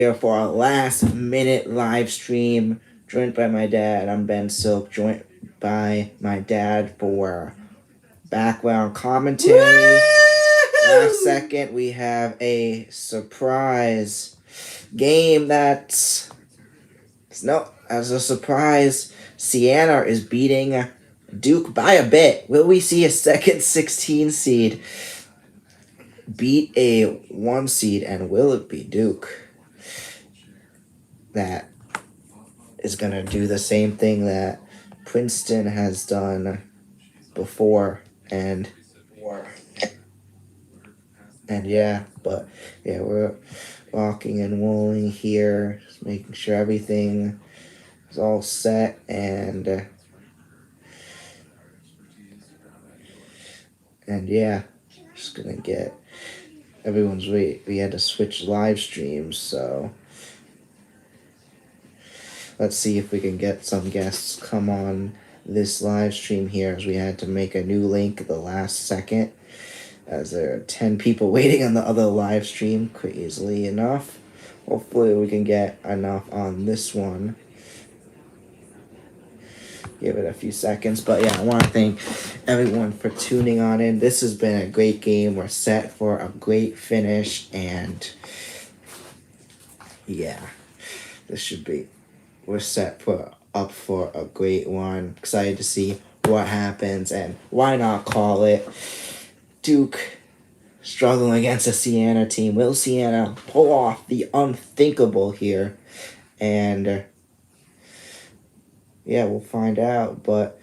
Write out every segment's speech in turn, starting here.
Here for our last minute live stream, joined by my dad. I'm Ben Silk, joined by my dad for background commentary. Last second, we have a surprise game that's no, as a surprise, Siena is beating Duke by a bit. Will we see a second 16 seed beat a 1 seed, and will it be Duke that is going to do the same thing that Princeton has done before? We're rocking and rolling here, just making sure everything is all set, just gonna get everyone's wait. We had to switch live streams, so let's see if we can get some guests come on this live stream here, as we had to make a new link at the last second, as there are 10 people waiting on the other live stream, crazily enough. Hopefully we can get enough on this one. Give it a few seconds, but yeah, I want to thank everyone for tuning on in. This has been a great game. We're set for a great finish, and yeah, we're set up for a great one. Excited to see what happens, and why not call it Duke struggling against a Siena team. Will Siena pull off the unthinkable here? And we'll find out. But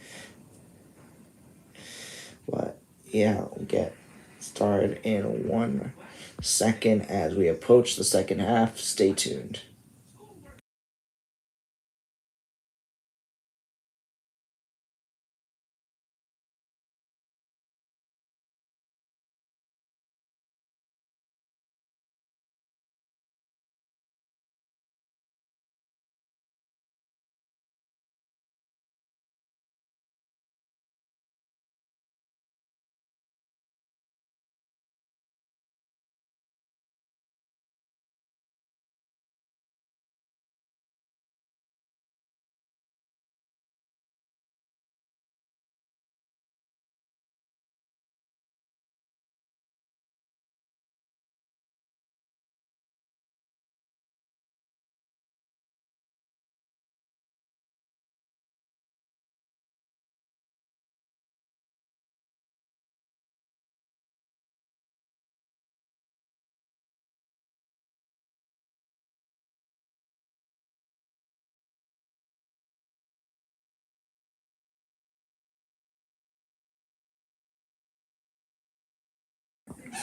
we'll get started in 1 second as we approach the second half. Stay tuned.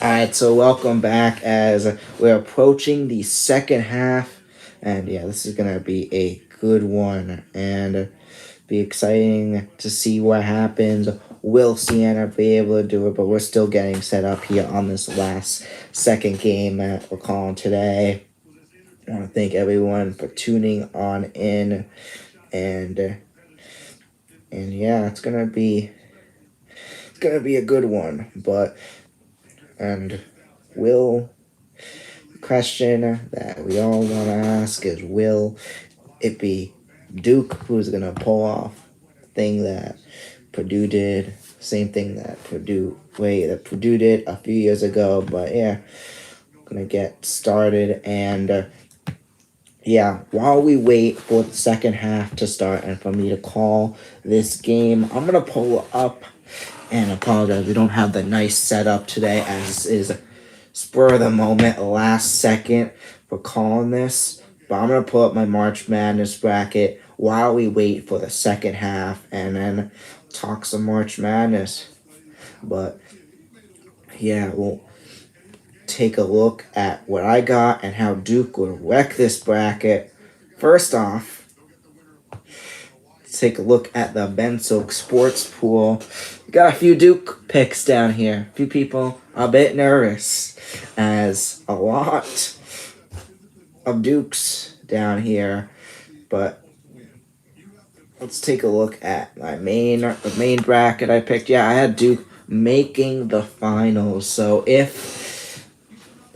Alright, so welcome back as we're approaching the second half. And this is going to be a good one. And be exciting to see what happens. Will Siena be able to do it? But we're still getting set up here on this last second game that we're calling today. I want to thank everyone for tuning on in. And it's gonna be a good one. The question that we all want to ask is, will it be Duke who's gonna pull off the thing that Purdue did? Same thing that Purdue did a few years ago. But gonna get started, and while we wait for the second half to start and for me to call this game, I'm gonna pull up and apologize. We don't have the nice setup today, as is spur of the moment, last second for calling this. But I'm gonna pull up my March Madness bracket while we wait for the second half, and then talk some March Madness. But we'll take a look at what I got and how Duke would wreck this bracket. First off, let's take a look at the Ben Silk Sports Pool. We got a few Duke picks down here. A few people a bit nervous, as a lot of Dukes down here. But let's take a look at the main bracket I picked. I had Duke making the finals. So if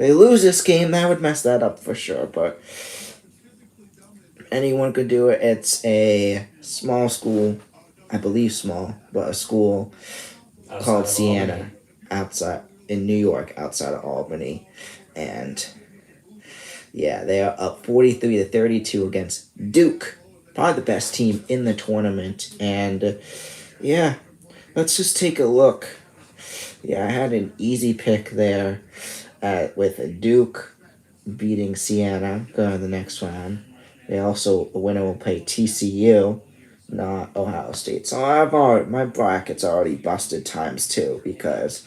they lose this game, that would mess that up for sure. But anyone could do it. It's a small school, I believe small, but a school called Siena, outside in New York, outside of Albany, and yeah, they are up 43-32 against Duke, probably the best team in the tournament. And yeah, let's just take a look. Yeah, I had an easy pick there with Duke beating Siena going to the next round. They also, the winner will play TCU, not Ohio State. So my bracket's already busted times two because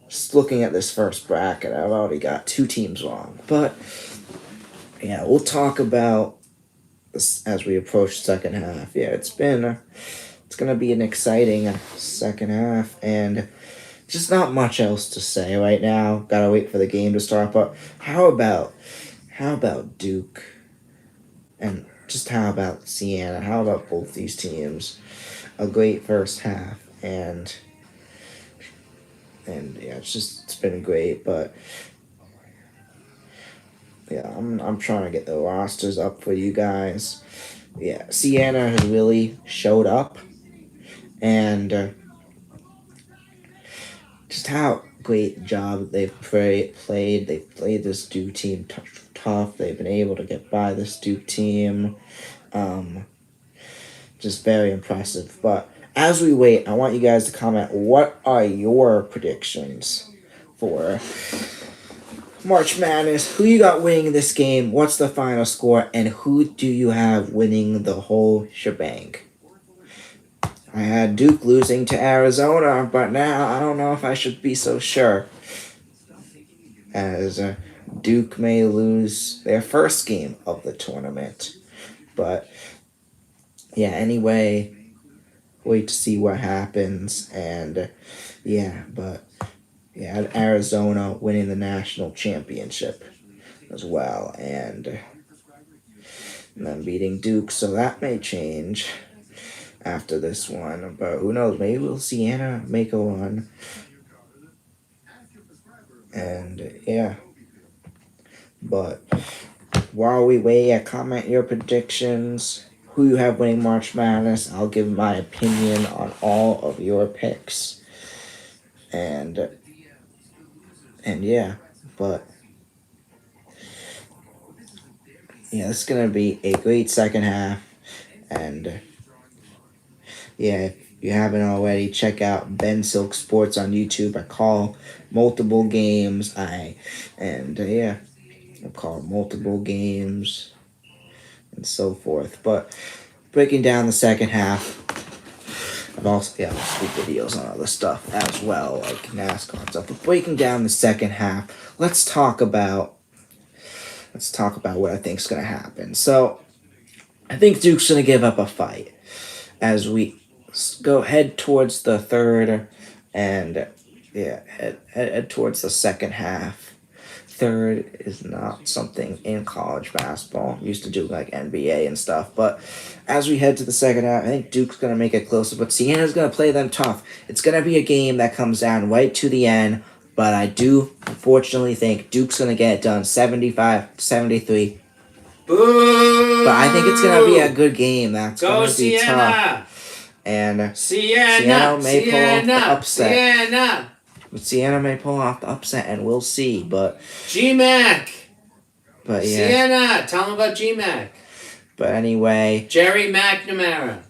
just looking at this first bracket, I've already got two teams wrong. But yeah, we'll talk about this as we approach second half. Yeah, it's gonna be an exciting second half, and just not much else to say right now. Gotta wait for the game to start. But how about Duke, and just how about Siena? How about both these teams? A great first half, and yeah, it's been great. But yeah, I'm trying to get the rosters up for you guys. Yeah, Siena has really showed up, and just how great job they've played. They've played this Duke team tough. They've been able to get by this Duke team. Just very impressive. But as we wait, I want you guys to comment. What are your predictions for March Madness? Who you got winning this game? What's the final score? And who do you have winning the whole shebang? I had Duke losing to Arizona, but now I don't know if I should be so sure, as Duke may lose their first game of the tournament. But yeah, anyway, wait to see what happens. And yeah, Arizona winning the national championship as well, and then beating Duke, so that may change after this one, but who knows, maybe we'll see Siena make a run. And yeah, but while we wait, comment your predictions, who you have winning March Madness. I'll give my opinion on all of your picks, and yeah, but yeah, it's gonna be a great second half. And yeah, if you haven't already, check out Ben Silk Sports on YouTube. I call multiple games. I call multiple games and so forth. But breaking down the second half, I've also do videos on other stuff as well, like NASCAR and stuff. But breaking down the second half, let's talk about what I think is going to happen. So I think Duke's going to give up a fight as we head towards the third, and head towards the second half. Third is not something in college basketball. Used to do like NBA and stuff, but as we head to the second half, I think Duke's gonna make it closer, but Siena's gonna play them tough. It's gonna be a game that comes down right to the end, but I do unfortunately think Duke's gonna get it done 75-73. Boo! But I think it's gonna be a good game. That's gonna be Siena. Tough. And Siena may pull off the upset. But Siena may pull off the upset, and we'll see. But GMAC. But yeah. Siena, tell them about GMAC. But anyway, Jerry McNamara.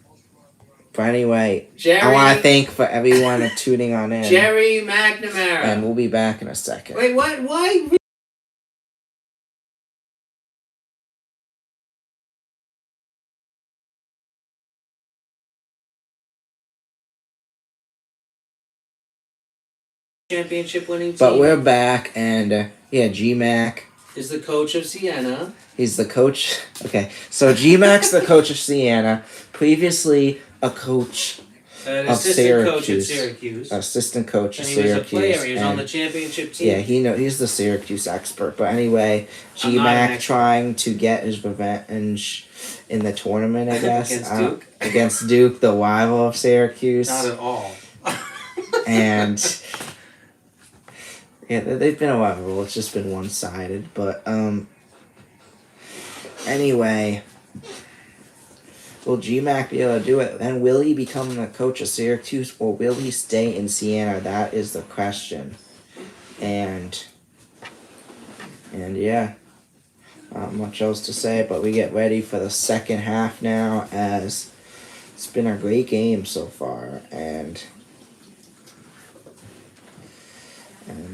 But anyway, I want to thank for everyone tuning on in. Jerry McNamara. And we'll be back in a second. Wait, what? Why? Championship winning team. But we're back, and GMAC is the coach of Siena. He's the coach. Okay, so GMAC's the coach of Siena. Previously, a coach of Syracuse. Assistant coach of Syracuse. And he was a player. He was on the championship team. Yeah, he's the Syracuse expert. But anyway, GMAC trying to get his revenge in the tournament, I guess. Against Duke? Against Duke, the rival of Syracuse. Not at all. And Yeah, they've been a lot of rules. It's just been one-sided. But anyway, will GMAC be able to do it? Then will he become the coach of Syracuse, or will he stay in Siena? That is the question. And yeah, not much else to say. But we get ready for the second half now, as it's been a great game so far, and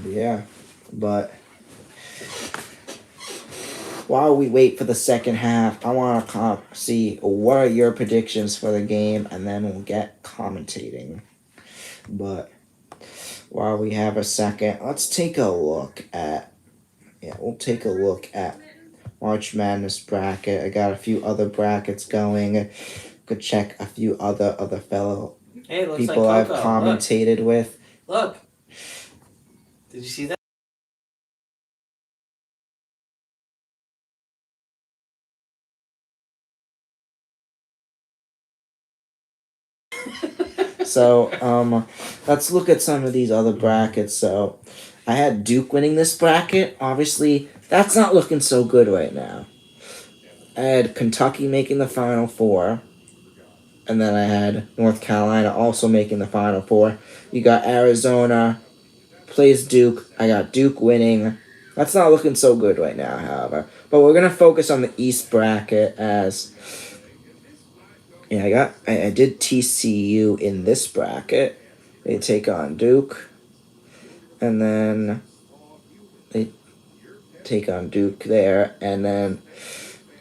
yeah, but while we wait for the second half, I want to see what are your predictions for the game, and then we'll get commentating. But while we have a second, let's take a look at March Madness bracket. I got a few other brackets going. Could check a few other fellow people like I've commentated with. Look. Did you see that? So, let's look at some of these other brackets. So, I had Duke winning this bracket. Obviously, that's not looking so good right now. I had Kentucky making the Final Four. And then I had North Carolina also making the Final Four. You got Arizona plays Duke. I got Duke winning. That's not looking so good right now, however. But we're going to focus on the East bracket as... Yeah, I did TCU in this bracket. They take on Duke. And then they take on Duke there. And then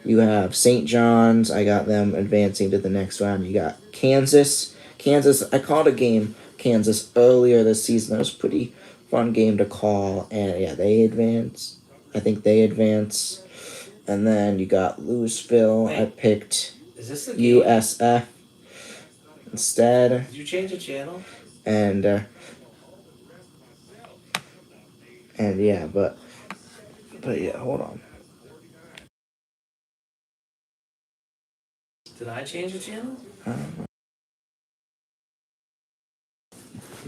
you have St. John's. I got them advancing to the next round. You got Kansas. I called a game Kansas earlier this season. That was a pretty fun game to call. And yeah, they advance. I think they advance. And then you got Louisville. I picked USF instead. Did you change the channel? And yeah, but yeah, hold on. Did I change the channel?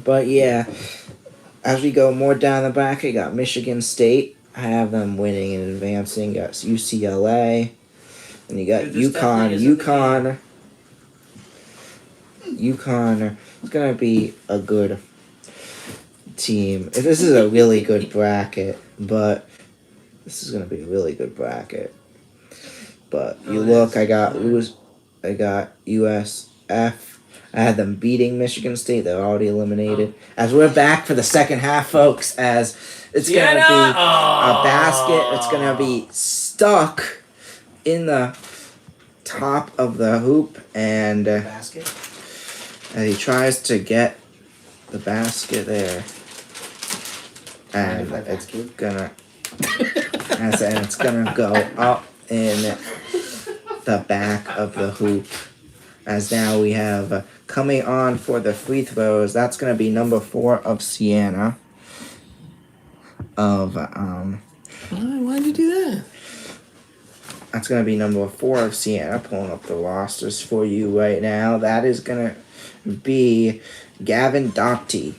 But yeah, as we go more down the bracket, you got Michigan State. I have them winning and advancing. You got UCLA. And you got UConn. UConn is going to be a good team. This is a really good bracket, but this is going to be a really good bracket. But you look, I got USF. I had them beating Michigan State. They're already eliminated. As we're back for the second half, folks, as it's going to be a basket. It's going to be stuck in the top of the hoop. And basket? he tries to get the basket there. And it's going to go up in the back of the hoop. As now we have coming on for the free throws. That's going to be number 4 of Siena. Why'd you do that? That's going to be number 4 of Siena. Pulling up the rosters for you right now. That is going to be Gavin Doughty.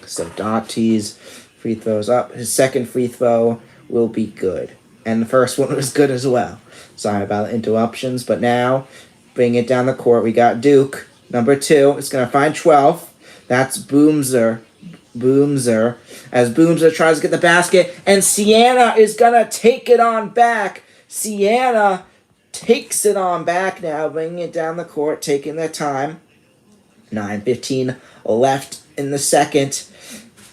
So Doughte's free throws up. His second free throw will be good. And the first one was good as well. Sorry about the interruptions, but now bring it down the court. We got Duke, number 2. It's going to find 12. That's Boomser. As Boomser tries to get the basket, and Siena is going to take it on back. Siena takes it on back now, bringing it down the court, taking their time. 9:15 left in the second.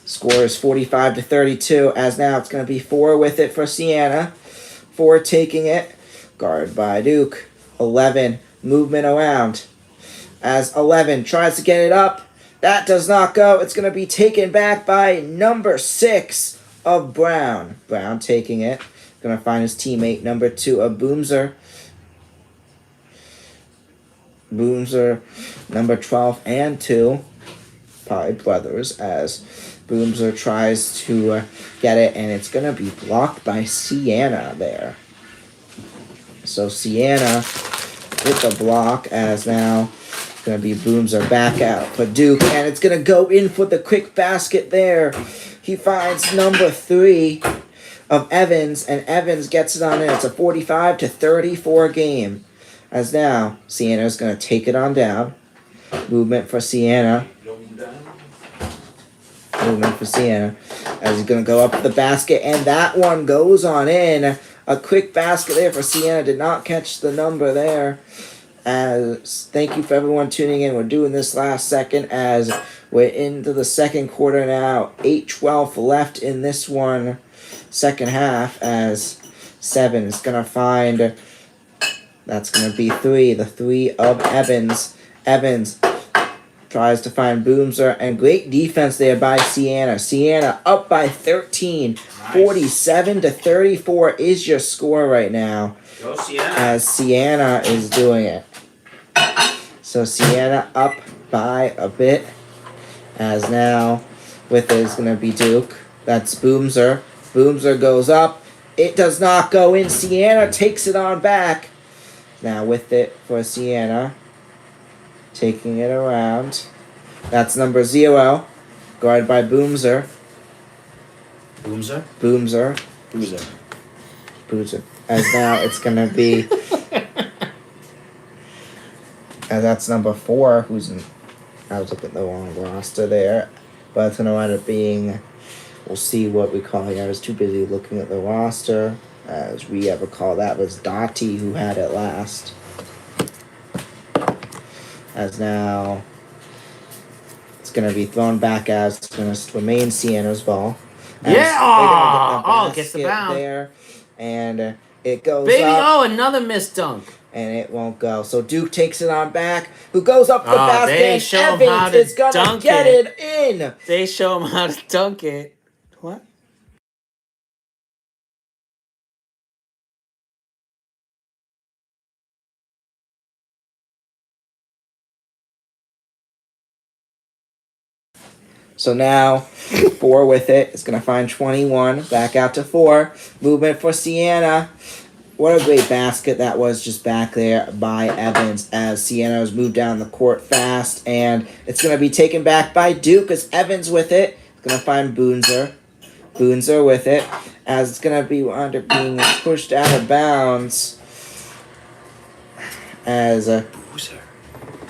Score is 45-32, as now it's going to be 4 with it for Siena. 4 taking it. Guarded by Duke. 11. Movement around. As 11 tries to get it up. That does not go. It's going to be taken back by number 6 of Brown. Brown taking it. Going to find his teammate, number 2 of Boomser. Boomser, number 12 and 2. Probably brothers, as Boomser tries to get it, and it's going to be blocked by Siena there. So Siena with the block, as now going to be Boomser back out for Duke, and it's going to go in for the quick basket there. He finds number 3 of Evans, and Evans gets it on in. It's a 45-34 game. As now, Siena's going to take it on down. Movement for Siena. Movement for Siena. As he's going to go up to the basket, and that one goes on in. A quick basket there for Siena. Did not catch the number there. As thank you for everyone tuning in. We're doing this last second as we're into the second quarter now. 8:12 left in this one. Second half as 7 is going to find, that's going to be 3, the 3 of Evans. Evans tries to find Boomser, and great defense there by Siena. Siena up by 13, 47-34 is your score right now. Go Siena. As Siena is doing it. So Siena up by a bit, as now with it is going to be Duke. That's Boomser. Boomser goes up. It does not go in. Siena takes it on back. Now with it for Siena. Taking it around. That's number 0. Guarded by Boomser. Boomser. Boomser. Boozer. Boozer. As now it's going to be... and that's number 4, who's in... I was looking at the wrong roster there. But it's going to end up being... We'll see what we call it. I was too busy looking at the roster. As we ever call that was Dottie who had it last. As now it's going to be thrown back as it's going to remain Siena's ball. As Gets the bound. There, and it goes Baby, up. Another missed dunk. And it won't go. So Duke takes it on back. Who goes up the basket? They show him how Evans to is going to dunk get it in. They show him how to dunk it. What? So now 4 with it. It's going to find 21. Back out to 4. Movement for Siena. What a great basket that was just back there by Evans as Siena has moved down the court fast. And it's going to be taken back by Duke as Evans with it. It's going to find Boonser. Boonser with it as it's going to be under being pushed out of bounds. As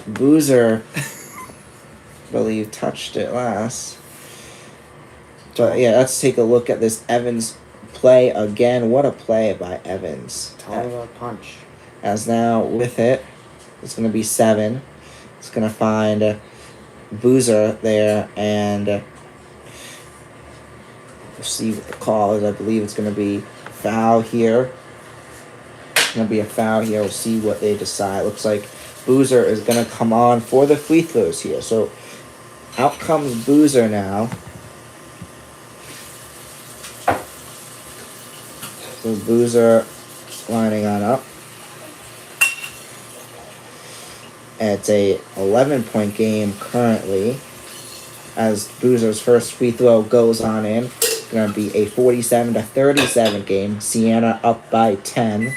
Boozer I believe touched it last. But yeah, let's take a look at this Evans play again. What a play by Evans. Talk about punch. As now with it, it's going to be 7. It's going to find Boozer there, and we'll see what the call is. I believe it's going to be foul here. It's going to be a foul here. We'll see what they decide. Looks like Boozer is going to come on for the free throws here. So out comes Boozer now. So Boozer lining on up. It's a 11-point game currently. As Boozer's first free throw goes on in. It's going to be a 47-37 game. Siena up by 10.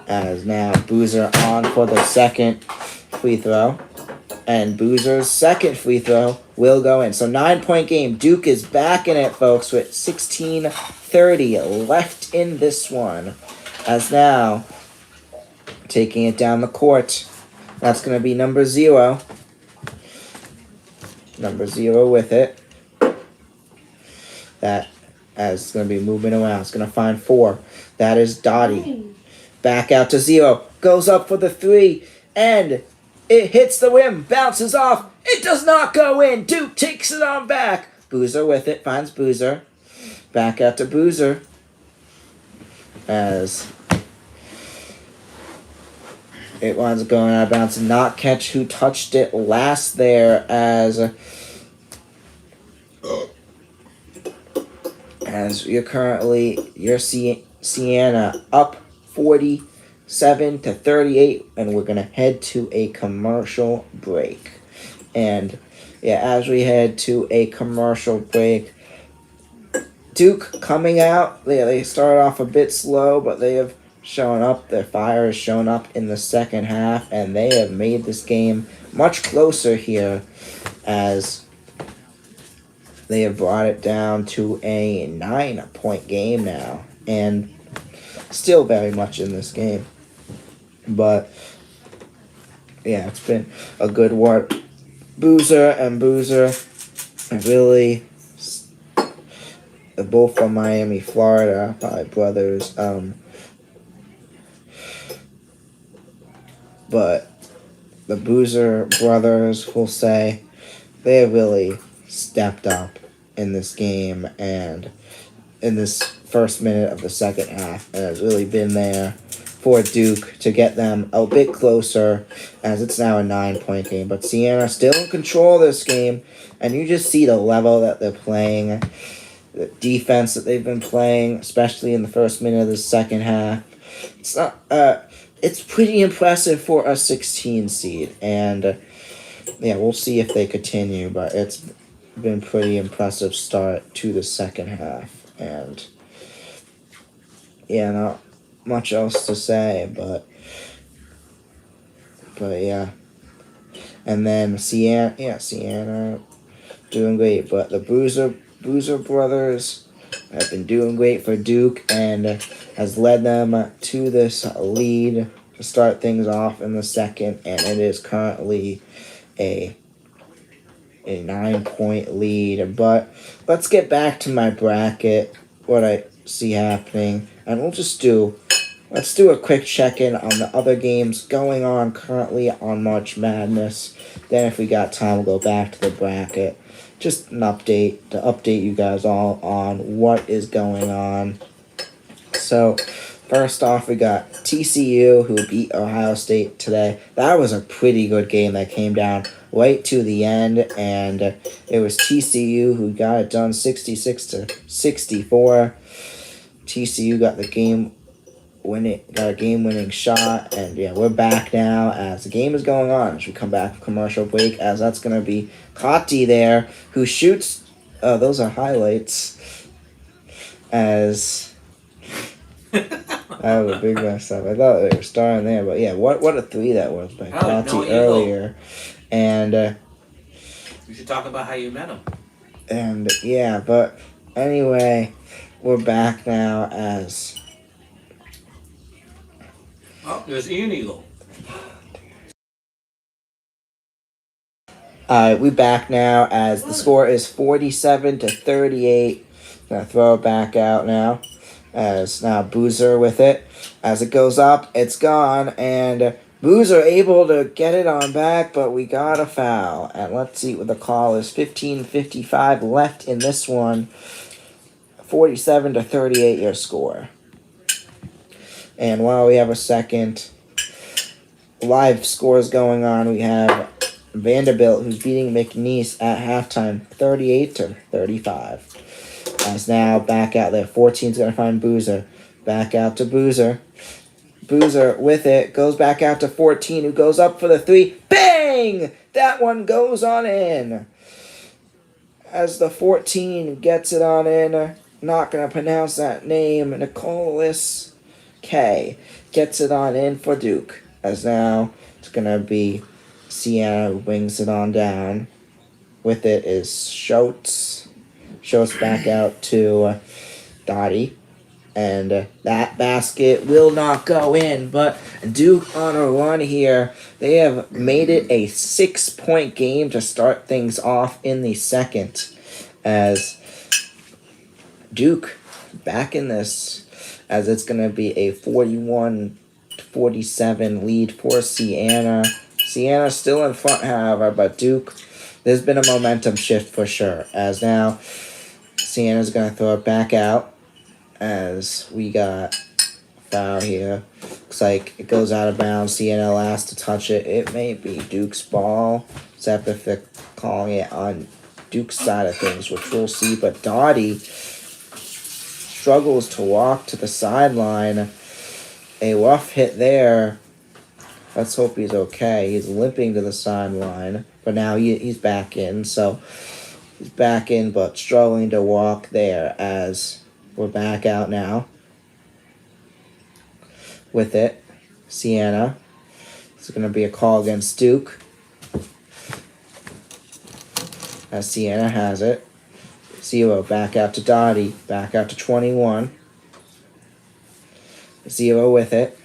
As now Boozer on for the second free throw. And Boozer's second free throw will go in. So 9-point game. Duke is back in it, folks, with 16:30 left in this one. As now, taking it down the court. That's going to be number 0. Number 0 with it. That as it's going to be moving around. It's going to find 4. That is Dottie. Back out to 0. Goes up for the 3. And it hits the rim. Bounces off. It does not go in. Duke takes it on back. Boozer with it. Finds Boozer. Back out to Boozer. As it winds up going out of bounds. Not catch who touched it last there as you're currently, you're Siena up 47-38, and we're going to head to a commercial break. And yeah, as we head to a commercial break, Duke coming out, they started off a bit slow, but they have shown up. Their fire has shown up in the second half, and they have made this game much closer here as they have brought it down to a 9-point game now, and still very much in this game. But yeah, it's been a good war. Boozer really, both from Miami, Florida, probably brothers. But the Boozer brothers will say they have really stepped up in this game and in this first minute of the second half, and has really been there for Duke to get them a bit closer, as it's now a 9-point game. But Siena still in control of this game, and you just see the level that they're playing, the defense that they've been playing, especially in the first minute of the second half. It's not. It's pretty impressive for a 16 seed, and yeah, we'll see if they continue. But it's been pretty impressive start to the second half, and yeah, not much else to say, but yeah. And then Siena doing great, but the Boozer brothers have been doing great for Duke and has led them to this lead to start things off in the second, and it is currently a 9-point lead. But let's get back to my bracket, what I see happening, and let's do a quick check-in on the other games going on currently on March Madness. Then if we got time, we'll go back to the bracket. Just an update to update you guys all on what is going on. So, first off, we got TCU, who beat Ohio State today. That was a pretty good game that came down right to the end, and it was TCU who got it done 66-64. TCU got a game-winning shot, and yeah, we're back now as the game is going on. As we come back from commercial break, as that's going to be Kati there, who shoots. Those are highlights. As I was a big mess up. I thought they were starting there, but yeah, what a three that was by Kati earlier, and we should talk about how you met him. And yeah, but anyway, we're back now as. Oh, there's Ian Eagle. We back now as the score is 47-38. Gonna throw it back out now, as now Boozer with it. As it goes up, it's gone, and Boozer able to get it on back, but we got a foul. And let's see what the call is. 15:55 left in this one. 47-38 your score. And while we have a second live scores going on, we have Vanderbilt, who's beating McNeese at halftime 38-35. As now back out there. 14's going to find Boozer. Back out to Boozer. Boozer with it. Goes back out to 14, who goes up for the three. Bang! That one goes on in. As the 14 gets it on in. Not going to pronounce that name. Nicholas K. Gets it on in for Duke. As now it's going to be Siena who brings it on down. With it is Schultz. Schultz back out to Dottie. And that basket will not go in. But Duke on a run here. They have made it a 6-point game to start things off in the second. As Duke back in this. As it's going to be a 41-47 lead for Siena. Siena still in front, however, but Duke, there's been a momentum shift for sure. As now Siena's going to throw it back out. As we got foul here. Looks like it goes out of bounds. Siena last to touch it. It may be Duke's ball, except if they're calling it on Duke's side of things, which we'll see. But Dottie struggles to walk to the sideline. A rough hit there. Let's hope he's okay. He's limping to the sideline. But now he's back in. So he's back in, but struggling to walk there. As we're back out now. With it, Siena. It's going to be a call against Duke. As Siena has it. 0 back out to Dottie. Back out to 21. 0 with it.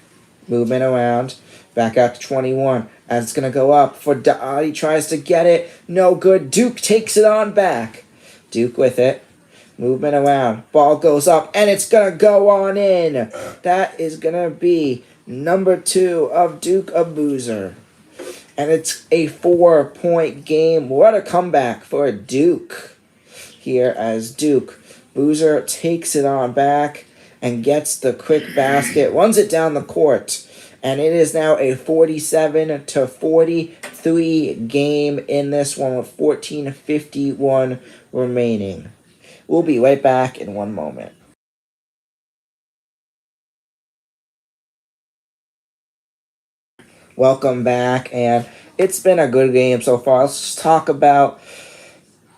Movement around. Back out to 21. As it's going to go up for Dottie. Tries to get it. No good. Duke takes it on back. Duke with it. Movement around. Ball goes up. And it's going to go on in. That is going to be number 2 of Duke of Boozer. And it's a 4-point game. What a comeback for Duke. Here as Duke. Boozer takes it on back and gets the quick basket. Runs it down the court. And it is now a 47-43 game in this one with 14:51 remaining. We'll be right back in one moment. Welcome back, and it's been a good game so far. Let's just talk about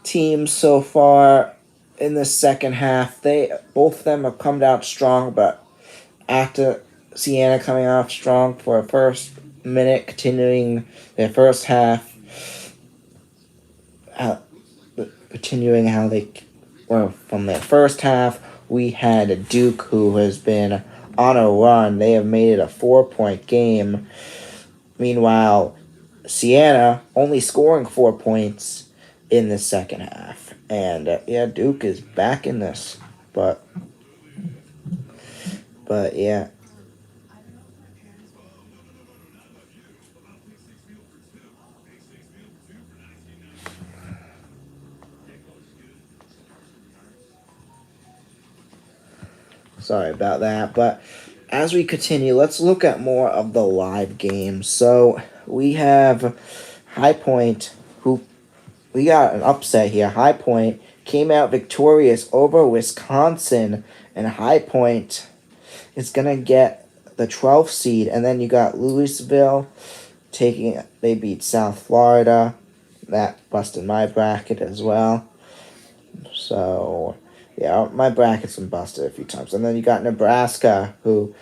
teams so far in the second half. Both of them have come out strong, but after Siena coming off strong for a first minute, continuing their first half, continuing how they were from their first half, we had Duke, who has been on a run. They have made it a 4-point game. Meanwhile, Siena only scoring 4 points in the second half. And Duke is back in this. But yeah. Sorry about that. But as we continue, let's look at more of the live games. So we have High Point, who we got an upset here. High Point came out victorious over Wisconsin, and High Point is going to get the 12th seed. And then you got Louisville they beat South Florida. That busted my bracket as well. So, yeah, my bracket's been busted a few times. And then you got Nebraska, who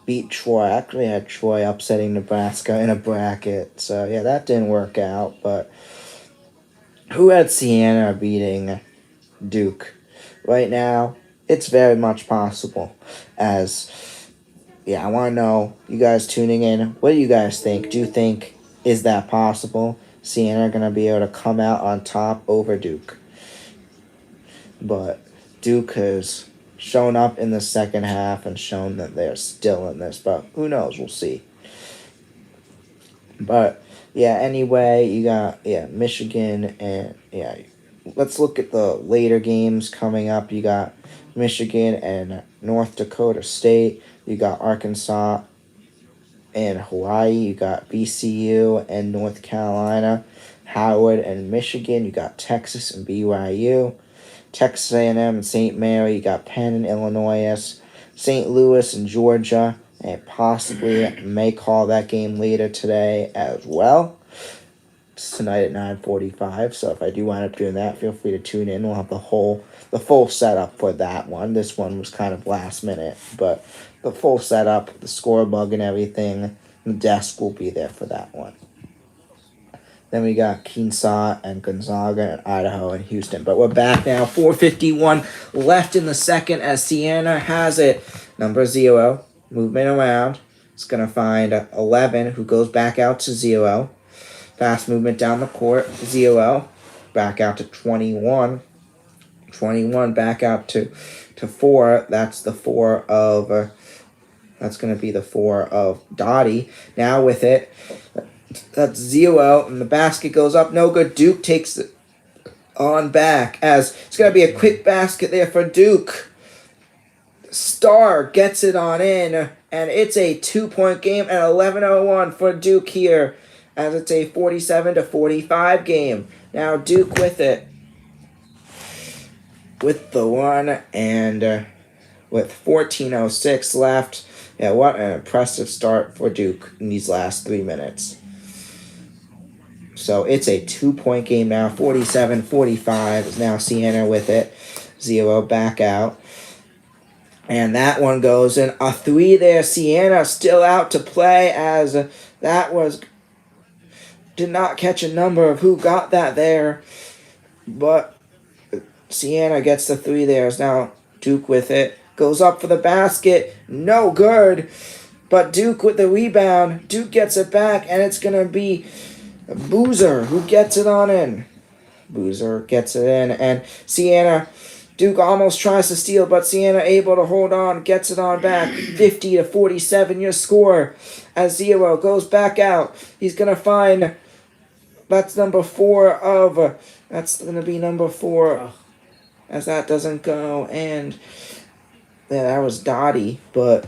beat Troy. I actually had Troy upsetting Nebraska in a bracket. So, yeah, that didn't work out. But who had Siena beating Duke? Right now, it's very much possible. I want to know, you guys tuning in, what do you guys think? Do you think, is that possible? Siena are going to be able to come out on top over Duke? But Duke has shown up in the second half and shown that they're still in this. But who knows? We'll see. But, anyway, you got, Michigan and, let's look at the later games coming up. You got Michigan and North Dakota State. You got Arkansas and Hawaii. You got BCU and North Carolina. Howard and Michigan. You got Texas and BYU. Texas A&M and St. Mary. You got Penn and Illinois. St. Louis and Georgia. And possibly may call that game later today as well. It's tonight at 9:45. So if I do wind up doing that, feel free to tune in. We'll have the full setup for that one. This one was kind of last minute, but the full setup, the score bug and everything, the desk will be there for that one. Then we got Keenshaw and Gonzaga and Idaho and Houston. But we're back now. 4:51 left in the second as Siena has it. Number 0. Movement around. It's going to find 11, who goes back out to 0. Fast movement down the court. 0. Back out to 21. 21 back out to 4. That's the 4 of... that's going to be the 4 of Dottie. Now with it... that's 0, and the basket goes up. No good. Duke takes it on back as it's going to be a quick basket there for Duke. Star gets it on in, and it's a 2-point game at 11:01 for Duke here as it's a 47-45 game. Now Duke with it. With the one and with 14:06 left. Yeah, what an impressive start for Duke in these last 3 minutes. So it's a 2-point game now. 47-45 is now Siena with it. 0 back out. And that one goes in. A 3 there. Siena still out to play as that did not catch a number of who got that there. But Siena gets the three there. Is now Duke with it. Goes up for the basket. No good. But Duke with the rebound. Duke gets it back, and it's going to be Boozer who gets it on in. Boozer gets it in, and Siena. Duke almost tries to steal, but Siena able to hold on, gets it on back. 50-47, your score. As Zero goes back out, he's going to find. That's number 4 of. That's going to be number 4. As that doesn't go, and yeah, that was Dottie, but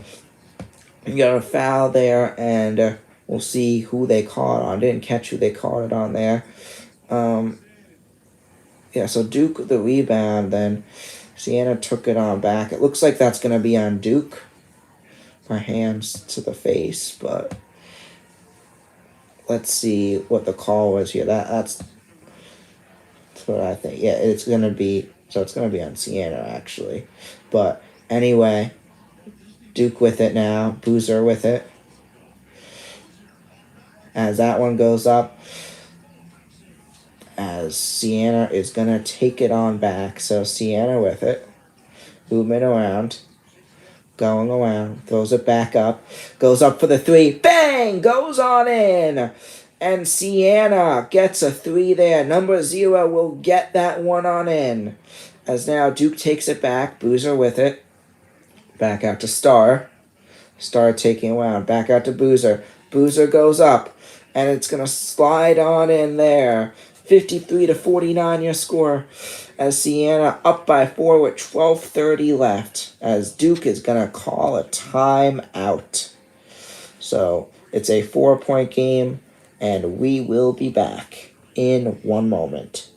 you got a foul there, and we'll see who they caught on. Didn't catch who they caught it on there. Yeah, so Duke with the rebound, then Siena took it on back. It looks like that's going to be on Duke for hands to the face, but let's see what the call was here. That's what I think. Yeah, it's going to be, so it's going to be on Siena, actually. But anyway, Duke with it now, Boozer with it. As that one goes up, as Siena is going to take it on back. So Siena with it, moving around, going around, throws it back up, goes up for the three, bang, goes on in. And Siena gets a 3 there. Number 0 will get that one on in. As now Duke takes it back, Boozer with it, back out to Star. Star taking around, back out to Boozer. Boozer goes up, and it's going to slide on in there. 53-49 your score, as Siena up by 4 with 12:30 left, as Duke is going to call a timeout. So it's a 4-point game, and we will be back in 1 moment.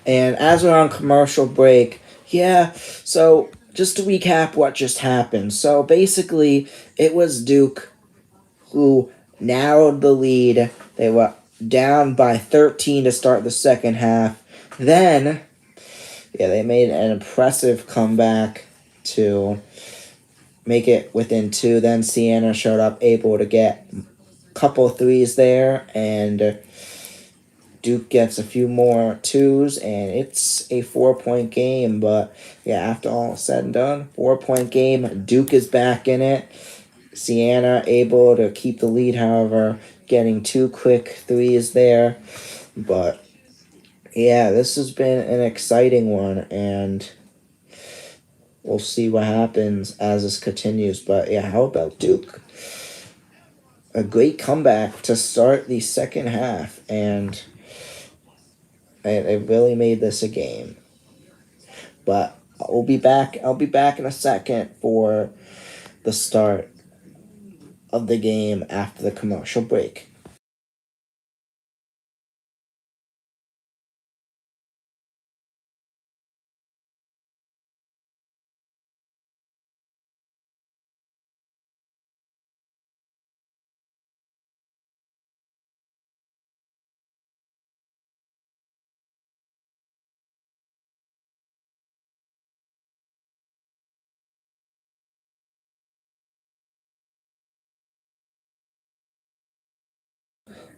And as we're on commercial break, yeah, so just to recap what just happened. So basically, it was Duke who narrowed the lead. They were down by 13 to start the second half. Then, yeah, they made an impressive comeback to make it within 2. Then Siena showed up, able to get a couple threes there, and Duke gets a few more 2s, and it's a 4-point game. But yeah, after all said and done, 4-point game. Duke is back in it. Siena able to keep the lead, however, getting 2 quick 3s there. But yeah, this has been an exciting one, and we'll see what happens as this continues. But yeah, how about Duke? A great comeback to start the second half, and they really made this a game. But I'll be back. I'll be back in a second for the start of the game after the commercial break.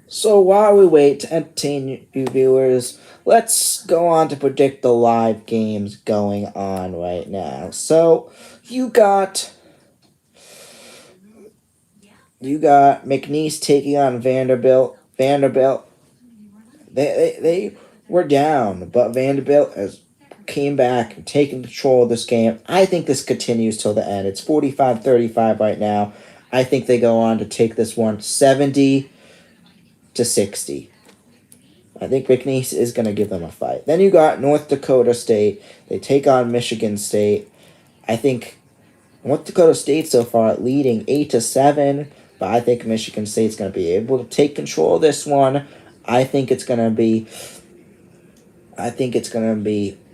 So while we wait to entertain you viewers, let's go on to predict the live games going on right now. So you got McNeese taking on Vanderbilt. Vanderbilt, they were down, but Vanderbilt has came back and taken control of this game. I think this continues till the end. It's 45-35 right now. I think they go on to take this one 70-60. I think McNeese is going to give them a fight. Then you got North Dakota State. They take on Michigan State. I think North Dakota State so far leading 8-7, but I think Michigan State's going to be able to take control of this one. I think it's going to be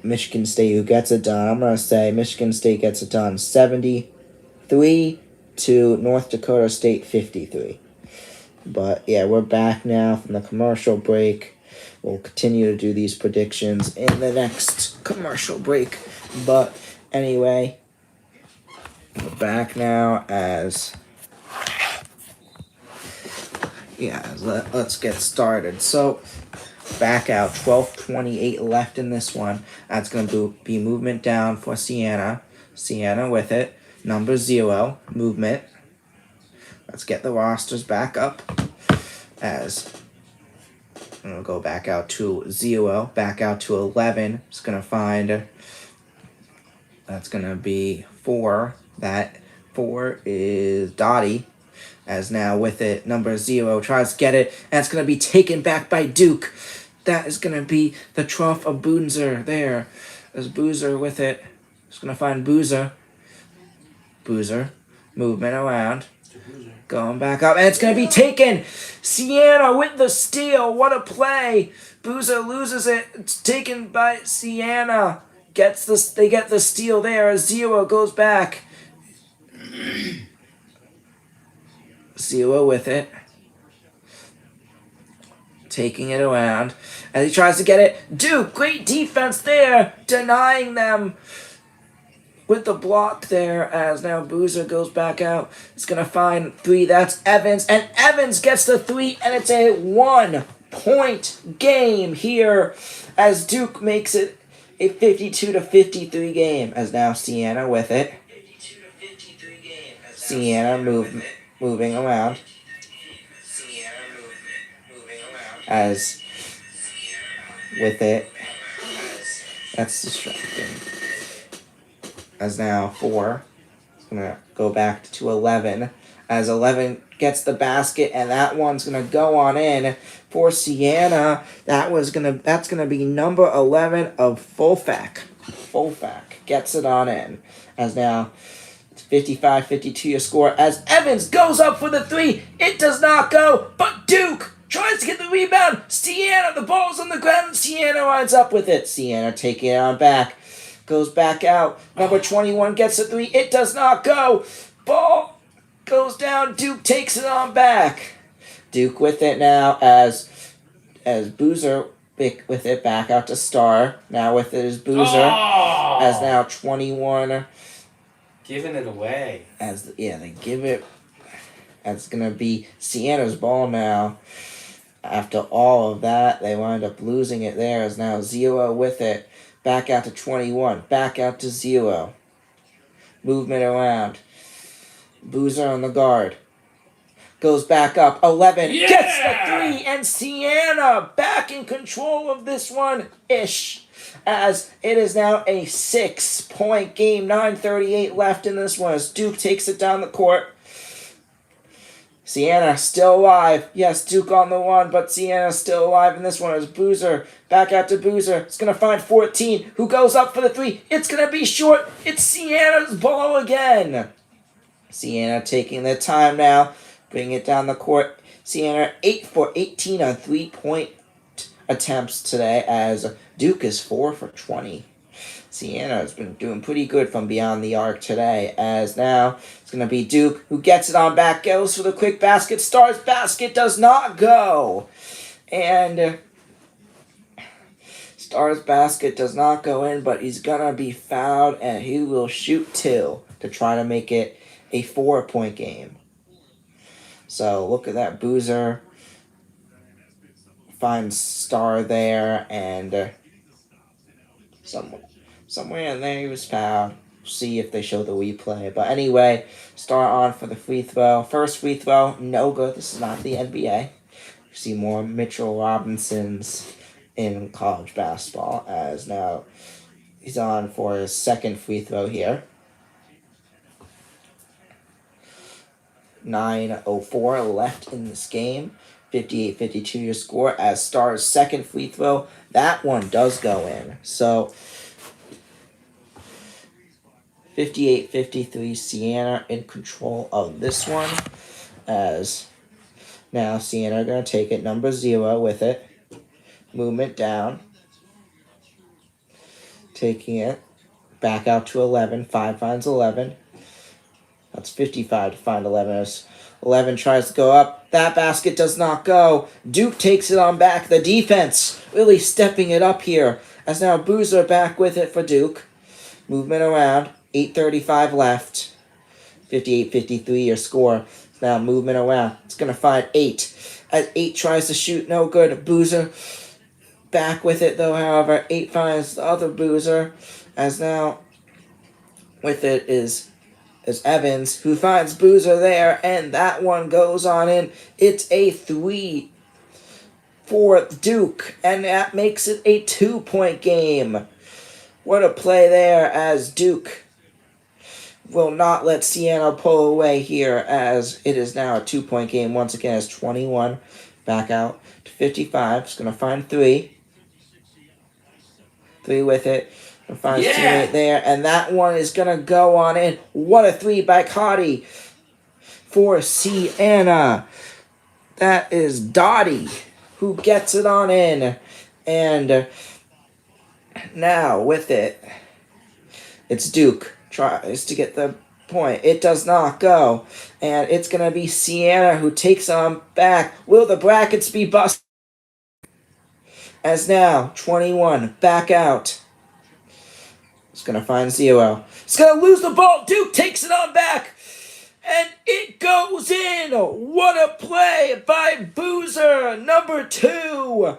Michigan State who gets it done. I'm going to say Michigan State gets it done 73 to North Dakota State 53. But yeah, we're back now from the commercial break. We'll continue to do these predictions in the next commercial break. But anyway, we're back now as let's get started. So back out, 12:28 left in this one. That's going to be movement down for Siena. Siena with it. Number 0, movement. Let's get the rosters back up as I'm going to go back out to 0, back out to 11. It's going to find, that's going to be 4. That 4 is Dottie. As now with it, number 0 tries to get it, and it's going to be taken back by Duke. That is going to be the trough of Boozer there. There's Boozer with it. It's going to find Boozer. Boozer. Movement around. Going back up, and it's going to be taken. Siena with the steal. What a play. Boozer loses it. It's taken by Siena. They get the steal there as 0 goes back. 0 with it. Taking it around. As he tries to get it. Duke, great defense there. Denying them with the block there. As now Boozer goes back out. It's going to find 3. That's Evans. And Evans gets the 3. And it's a 1-point game here. As Duke makes it a 52-53 game. As now Siena with it. Siena moving around. As with it, that's distracting. As now 4, it's gonna go back to 11. As 11 gets the basket, and that one's gonna go on in for Siena. That's gonna be number 11 of Fulfack. Fulfack gets it on in. As now 55-52 your score. As Evans goes up for the 3, it does not go, but Duke tries to get the rebound. Siena, the ball's on the ground. Siena winds up with it. Siena taking it on back. Goes back out. Number 21 gets a 3. It does not go. Ball goes down. Duke takes it on back. Duke with it now as Boozer with it back out to Star. Now with it is Boozer. As now 21. Giving it away. They give it. That's going to be Siena's ball now. After all of that, they wind up losing it there. As now 0 with it. Back out to 21. Back out to 0. Movement around. Boozer on the guard. Goes back up. 11. Yeah! Gets the 3. And Siena back in control of this one-ish. As it is now a 6-point game. 9:38 left in this one. As Duke takes it down the court. Siena still alive. Yes, Duke on the 1, but Siena still alive in this one. As Boozer back out to Boozer. It's going to find 14, who goes up for the 3. It's going to be short. It's Siena's ball again. Siena taking their time now. Bring it down the court. Siena 8 for 18 on 3-point attempts today, as Duke is 4 for 20. Siena has been doing pretty good from beyond the arc today, as now it's going to be Duke who gets it on back, goes for the quick basket. Star's basket does not go. And Star's basket does not go in, but he's going to be fouled, and he will shoot 2 to try to make it a 4-point game. So look at that. Boozer finds Star there, and somewhere in there he was fouled. See if they show the replay. But anyway, Star on for the free throw. First free throw, no good. This is not the NBA. You see more Mitchell Robinsons in college basketball, as now he's on for his second free throw here. 9:04 left in this game. 58-52 your score, as Star's second free throw. That one does go in. So 58-53 Siena in control of this one, as now Siena are going to take it. Number 0 with it. Movement down. taking it back out to 11. 5 finds 11. That's 55 to find 11. As 11 tries to go up. That basket does not go. Duke takes it on back. The defense really stepping it up here. As now Boozer back with it for Duke. Movement around. 8:35 left. 58-53 your score. Now movement around. It's going to find 8. As 8 tries to shoot, no good. Boozer back with it though, however. 8 finds the other Boozer. As now with it is Evans, who finds Boozer there, and that one goes on in. It's a 3 for Duke, and that makes it a 2-point game. What a play there, as Duke will not let Siena pull away here, as it is now a 2-point game once again, as 21 back out to 55. It's going to find 3. 3 with it. Finds teammate there, and that one is going to go on in. What a 3 by Cotty for Siena. That is Dottie who gets it on in. And now with it, it's Duke. Tries to get the point. It does not go. And it's going to be Siena who takes on back. Will the brackets be busted? As now, 21 back out. It's going to find 0. It's going to lose the ball. Duke takes it on back. And it goes in. What a play by Boozer, number 2.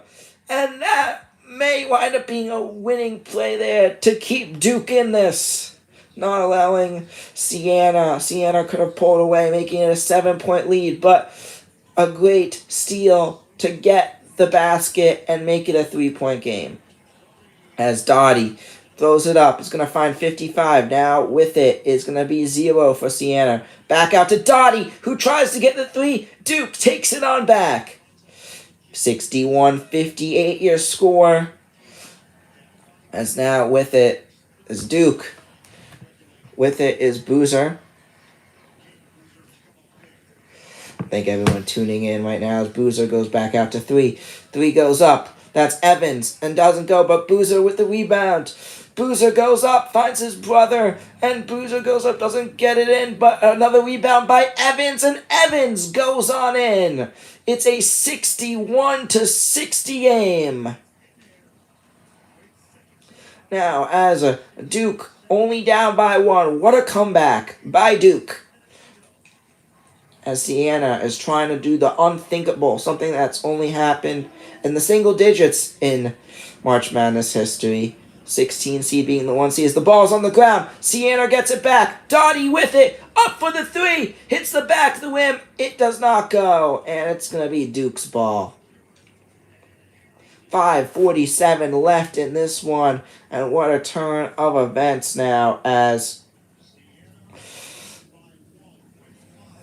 And that may wind up being a winning play there to keep Duke in this. Not allowing Siena. Siena could have pulled away, making it a 7-point lead. But a great steal to get the basket and make it a 3-point game. As Dottie throws it up. It's going to find 55. Now with it is going to be 0 for Siena. Back out to Dottie, who tries to get the 3. Duke takes it on back. 61-58 your score. As now with it is Duke. With it is Boozer. Thank everyone tuning in right now as Boozer goes back out to 3. 3 goes up. That's Evans and doesn't go, but Boozer with the rebound. Boozer goes up, finds his brother, and Boozer goes up, doesn't get it in, but another rebound by Evans, and Evans goes on in. It's a 61-60 game. Now, as Duke only down by 1, what a comeback by Duke. As Siena is trying to do the unthinkable, something that's only happened in the single digits in March Madness history. 16 seed being the 1 seed as the ball's on the ground. Siena gets it back. Dottie with it. Up for the 3. Hits the back of the rim. It does not go. And it's going to be Duke's ball. 5:47 left in this one. And what a turn of events now as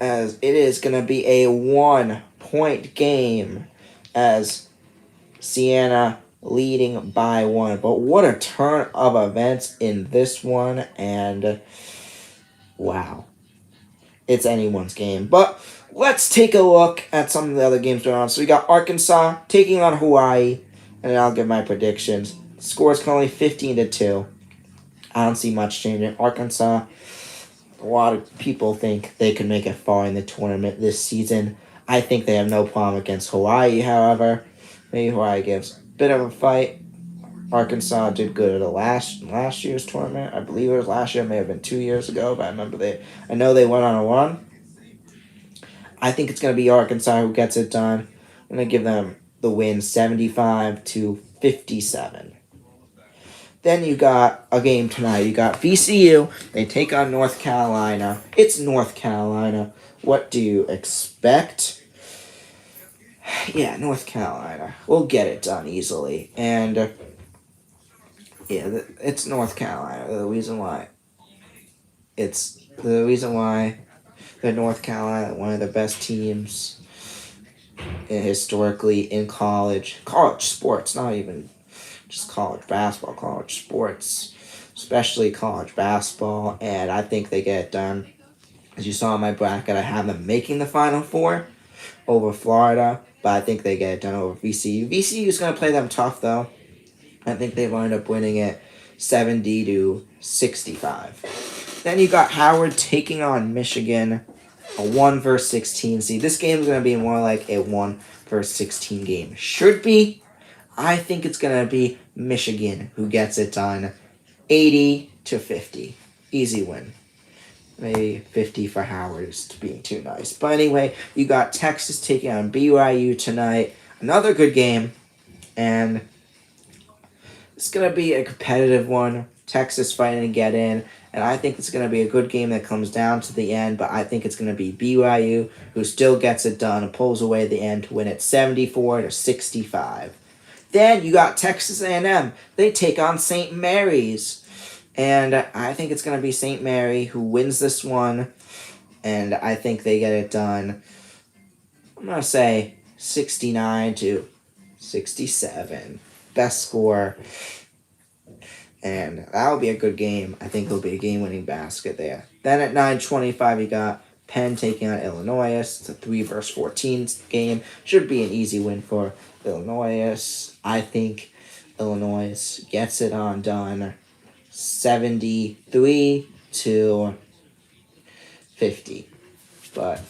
it is going to be a 1-point game as Siena leading by 1. But what a turn of events in this one, and wow. It's anyone's game. But let's take a look at some of the other games going on. So we got Arkansas taking on Hawaii, and I'll give my predictions. The score is currently 15-2. I don't see much changing. Arkansas, a lot of people think they could make it far in the tournament this season. I think they have no problem against Hawaii, however. Maybe Hawaii gives a bit of a fight. Arkansas did good at the last year's tournament. I believe it was last year, it may have been 2 years ago, but I know they went on a run. I think it's going to be Arkansas who gets it done. I'm going to give them the win 75-57. Then you got a game tonight. You got VCU. They take on North Carolina. It's North Carolina. What do you expect? Yeah, North Carolina. We'll get it done easily. And, yeah, it's North Carolina. The reason why they're North Carolina, one of the best teams historically in college sports, not even just college basketball, college sports, especially college basketball, and I think they get it done. As you saw in my bracket, I have them making the Final Four over Florida, but I think they get it done over VCU. VCU is going to play them tough, though. I think they wind up winning it 70-65. Then you got Howard taking on Michigan, a 1 versus 16 seed. This game is going to be more like a 1 versus 16 game. Should be. I think it's going to be Michigan who gets it done, 80-50. Easy win. Maybe 50 for Howard is being too nice. But anyway, you got Texas taking on BYU tonight. Another good game. And it's going to be a competitive one. Texas fighting to get in. And I think it's going to be a good game that comes down to the end. But I think it's going to be BYU who still gets it done and pulls away at the end to win it 74-65. Then you got Texas A&M. They take on St. Mary's. And I think it's going to be St. Mary who wins this one. And I think they get it done. I'm going to say 69-67. Best score. And that'll be a good game. I think it'll be a game-winning basket there. Then at 9:25, you got Penn taking on Illinois. It's a 3 versus 14 game. Should be an easy win for Illinois. I think Illinois gets it on done. 73-50. But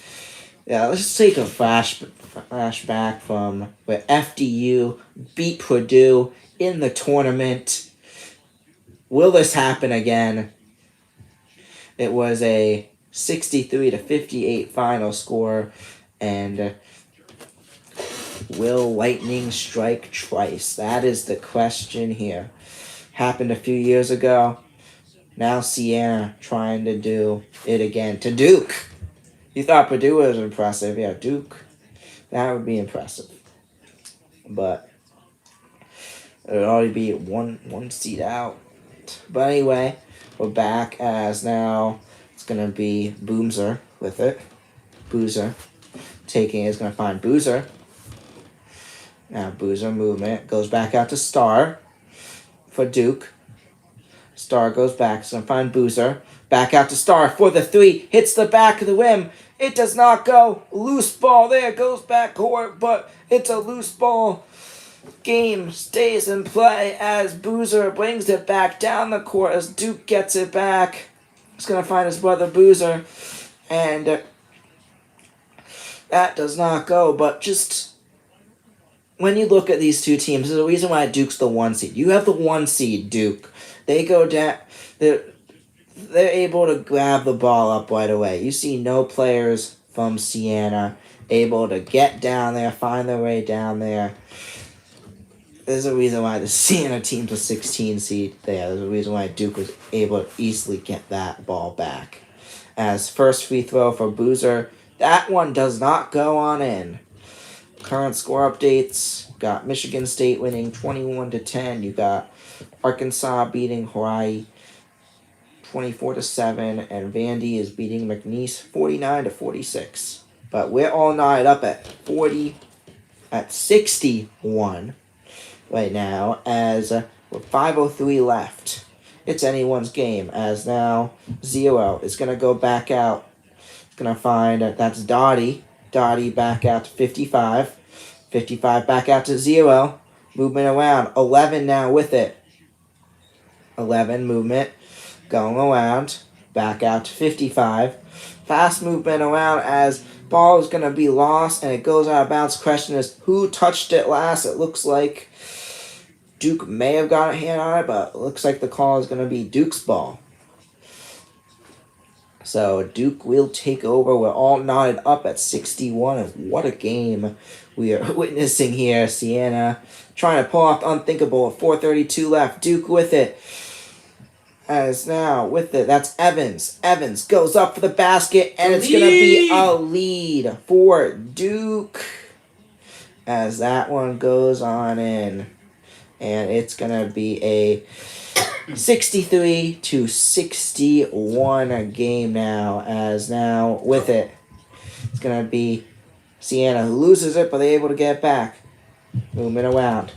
yeah, let's just take a flashback from where FDU beat Purdue in the tournament. Will this happen again? It was a 63-58 final score, and will lightning strike twice? That is the question here. Happened a few years ago. Now Siena trying to do it again to Duke. You thought Purdue was impressive. Yeah, Duke. That would be impressive. But it would already be one seat out. But anyway, we're back as now it's going to be Boomzer with it. Boozer taking is going to find Boozer. Now Boozer movement goes back out to Star for Duke. Star goes back, so find Boozer. Back out to Star for the 3. Hits the back of the rim. It does not go. Loose ball there. Goes back court, but it's a loose ball. Game stays in play as Boozer brings it back down the court as Duke gets it back. He's going to find his brother Boozer. And that does not go, but just when you look at these two teams, there's a reason why Duke's the 1 seed. You have the 1 seed, Duke. They go down. They're able to grab the ball up right away. You see no players from Siena able to get down there, find their way down there. There's a reason why the Siena team's a 16 seed there. There's a reason why Duke was able to easily get that ball back. As first free throw for Boozer, that one does not go on in. Current score updates. Got Michigan State winning 21-10. You got Arkansas beating Hawaii 24-7, and Vandy is beating McNeese 49-46. But we're all knotted up at 61 right now as with 5:03 left. It's anyone's game as now 0 is going to go back out. Going to find that's Dottie. Dottie back out to 55. 55 back out to 0. Movement around. 11 now with it. 11 movement. Going around. Back out to 55. Fast movement around as ball is going to be lost and it goes out of bounds. Question is, who touched it last? It looks like Duke may have got a hand on it, but it looks like the call is going to be Duke's ball. So Duke will take over. We're all knotted up at 61, and what a game we are witnessing here. Siena trying to pull off the unthinkable. 4:32 left. Duke with it. As now with it, that's Evans. Evans goes up for the basket, and it's going to be a lead for Duke. As that one goes on in. And it's going to be a 63-61 game now. As now with it, it's going to be Siena who loses it, but they're able to get it back. Moving around.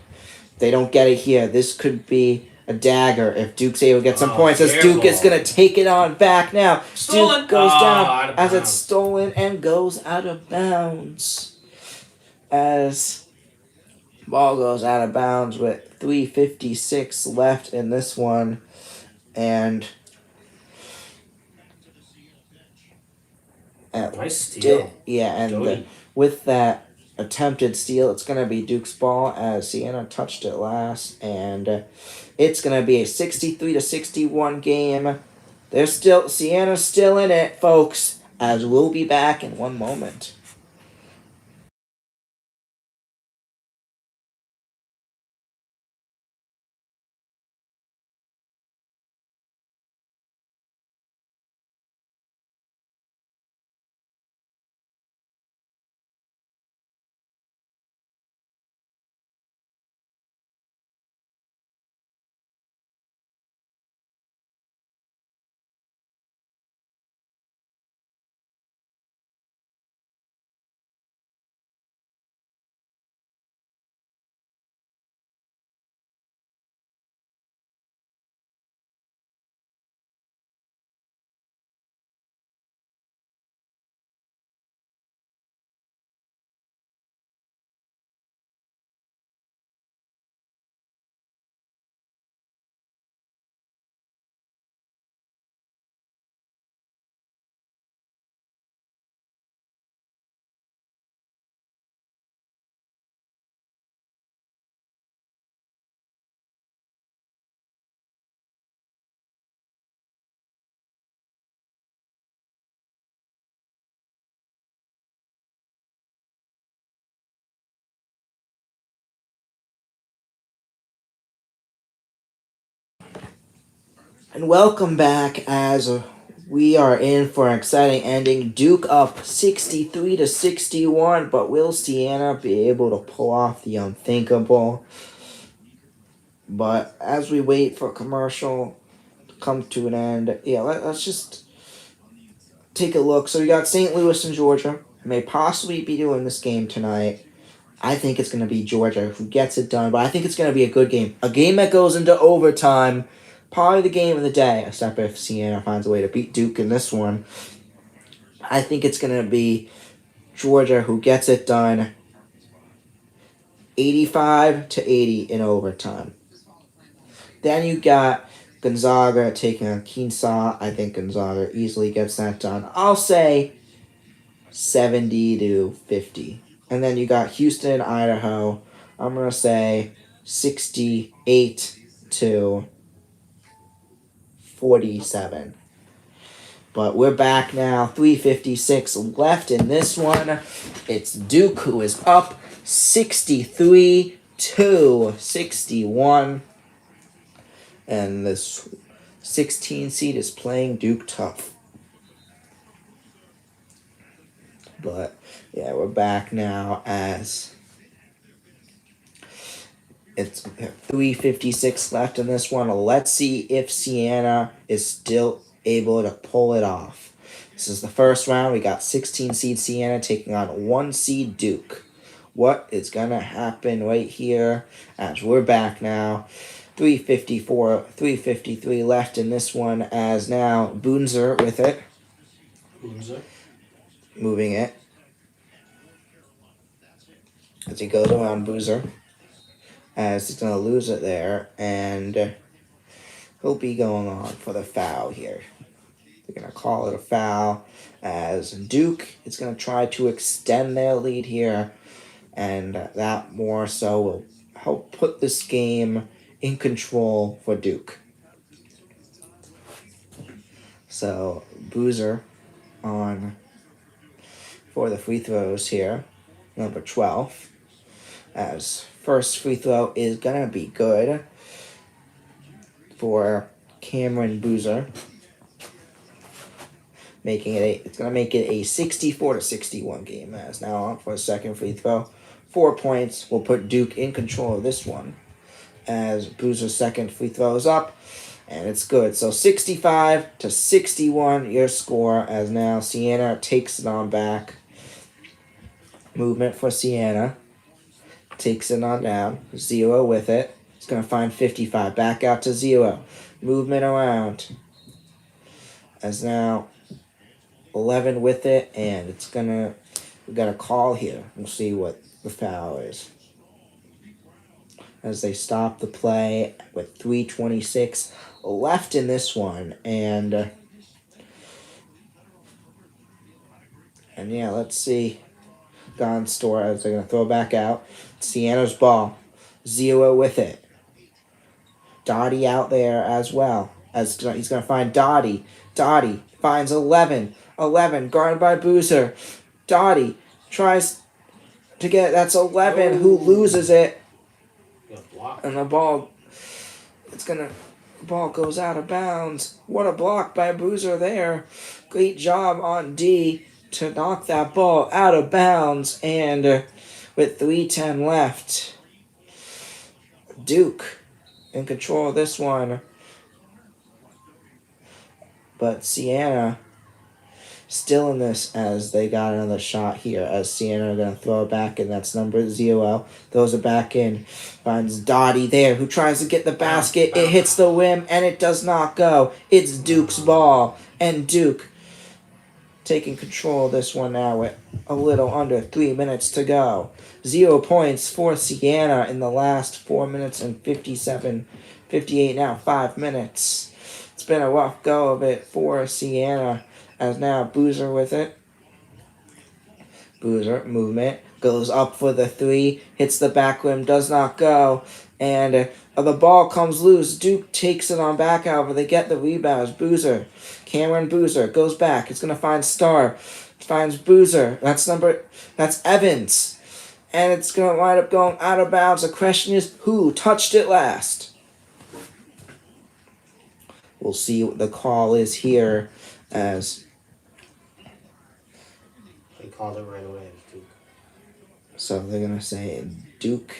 They don't get it here. This could be a dagger if Duke's able to get some points. As Duke is going to take it on back now. Stolen. Duke goes down as bounds. it's stolen and goes out of bounds. As Ball goes out of bounds with 3:56 left in this one, and Nice steal. with that attempted steal, it's gonna be Duke's ball as Siena touched it last, and it's gonna be a 63-61 game. Siena's still in it, folks. As we'll be back in one moment. And welcome back as we are in for an exciting ending. Duke up 63-61, but will Siena be able to pull off the unthinkable? But as we wait for commercial to come to an end, let's just take a look. So we got St. Louis and Georgia may possibly be doing this game tonight. I think it's going to be Georgia who gets it done, but I think it's going to be a good game. A game that goes into overtime. Probably the game of the day, except if Siena finds a way to beat Duke in this one. I think it's going to be Georgia who gets it done 85-80 in overtime. Then you got Gonzaga taking on Keenshaw. I think Gonzaga easily gets that done. I'll say 70-50. And then you got Houston and Idaho. I'm going to say 68-47. But we're back now. 3:56 left in this one. It's Duke who is up 63-61. And this 16 seed is playing Duke tough. But yeah, we're back now as it's 3:56 left in this one. Let's see if Siena is still able to pull it off. This is the first round. We got 16 seed Siena taking on 1 seed Duke. What is gonna happen right here as we're back now? 3:53 left in this one as now Boonzer with it. Moving it. As he goes around Boozer. As he's going to lose it there. And he'll be going on for the foul here. They're going to call it a foul. As Duke is going to try to extend their lead here. And that more so will help put this game in control for Duke. So Boozer on for the free throws here. Number 12. As first free throw is going to be good for Cameron Boozer. It's going to make it a 64-61 game. As now on for a second free throw. 4 points will put Duke in control of this one. As Boozer's second free throw is up. And it's good. So 65-61 your score as now Siena takes it on back. Movement for Siena. Takes it on down. 0 with it. It's going to find 55. Back out to 0. Movement around. As now 11 with it. And we got a call here. We'll see what the foul is. as they stop the play with 3:26 left in this one. And yeah, let's see. Gone store as they're going to throw back out. Siena's ball. Zero with it. Dottie out there as well. As he's going to find Dottie. Dottie finds 11. 11 guarded by Boozer. Dottie tries to get, that's 11 who loses it. And the ball, the ball goes out of bounds. What a block by Boozer there. Great job on D to knock that ball out of bounds. And with 3:10 left, Duke in control of this one. But Siena still in this as they got another shot here as Siena are going to throw it back, and that's number 0. Throws it back in. Finds Dottie there who tries to get the basket. It hits the rim and it does not go. It's Duke's ball, and Duke taking control of this one now with a little under 3 minutes to go. 0 points for Siena in the last 4 minutes and 58 now, 5 minutes. It's been a rough go of it for Siena as now Boozer with it. Boozer, movement, goes up for the 3, hits the back rim, does not go, and the ball comes loose. Duke takes it on back out, but they get the rebounds. Boozer, Cameron Boozer goes back. It's going to find Starr. Finds Boozer. That's Evans. And it's going to wind up going out of bounds. The question is, who touched it last? We'll see what the call is here as They called it right away. Duke. so they're going to say Duke.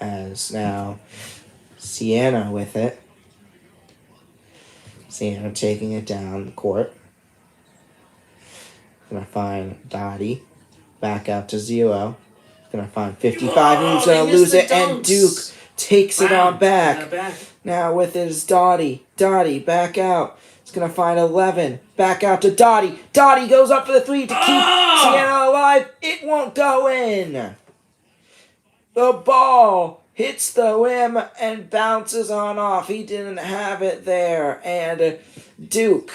As now Siena with it. Siena taking it down the court. Gonna find Dottie. Back out to 0. Gonna find 55 who's gonna lose it, and Duke takes it on back. Now with it is Dottie. Dottie back out. It's gonna find 11. Back out to Dottie. Dottie goes up for the 3 to keep Siena alive. It won't go in. The ball hits the rim and bounces on off. He didn't have it there. And Duke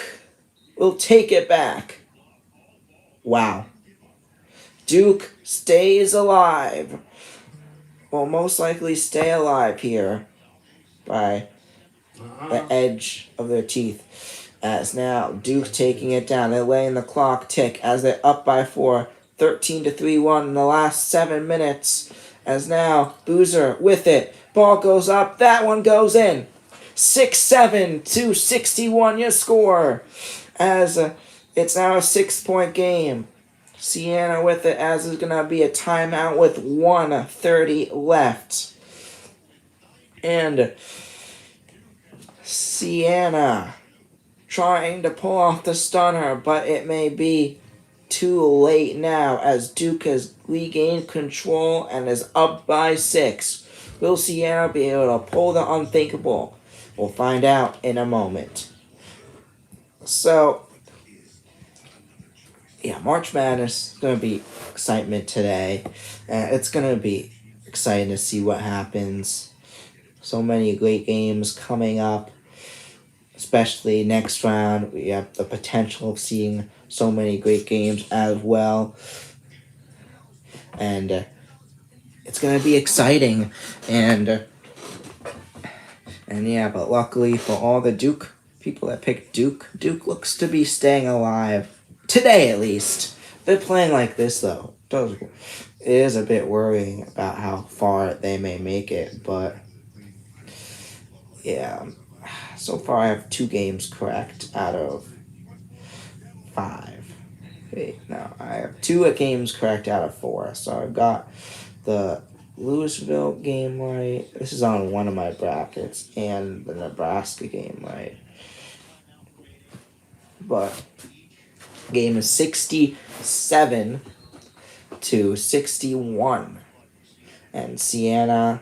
will take it back. Wow. Duke stays alive. Will most likely stay alive here by the edge of their teeth. As now Duke taking it down. They're letting the clock tick as they're up by 4. 13-3-1 in the last 7 minutes. As now Boozer with it. Ball goes up. That one goes in. 6-7-61 your score. As it's now a 6-point game. Siena with it as it's going to be a timeout with 1:30 left. And Siena trying to pull off the stunner, but it may be too late now as Duke has regained control and is up by 6. Will Siena be able to pull the unthinkable? We'll find out in a moment. So, yeah, March Madness is going to be excitement today. It's going to be exciting to see what happens. So many great games coming up, especially next round. We have the potential of seeing so many great games as well. And it's going to be exciting. And yeah, but luckily for all the Duke people that picked Duke, Duke looks to be staying alive. Today, at least. They're playing like this, though. It is a bit worrying about how far they may make it, but yeah. So far, I have 2 games correct out of 5. Wait, no, I have 2 games correct out of 4. So I've got the Louisville game right. This is on one of my brackets, and the Nebraska game right. But game is 67-61, and Siena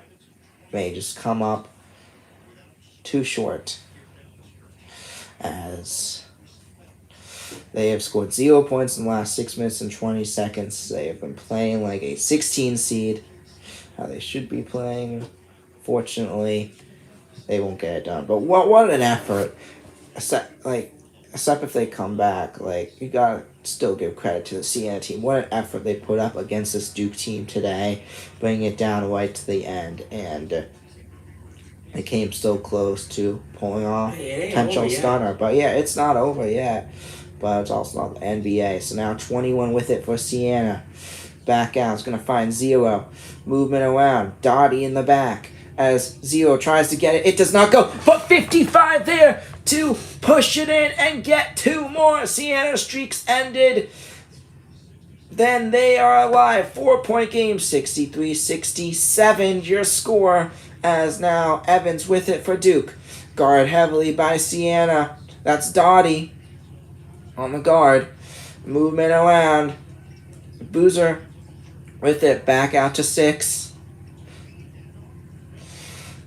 may just come up too short as They have scored 0 points in the last 6 minutes and 20 seconds. They have been playing like a 16 seed, how they should be playing. Fortunately, they won't get it done. But what an effort! Except if they come back, you gotta still give credit to the Siena team. What an effort they put up against this Duke team today, bringing it down right to the end, and they came so close to pulling off potential stunner. But yeah, it's not over yet. But it's also not the NBA. So now 21 with it for Siena. Back out. It's going to find Zero. Movement around. Dottie in the back. As Zero tries to get it. It does not go. But 55 there to push it in and get 2 more. Siena streaks ended. Then they are alive. 4-point game. 63-67. Your score. As now Evans with it for Duke. Guard heavily by Siena. That's Dottie on the guard. Movement around. Boozer with it. Back out to 6.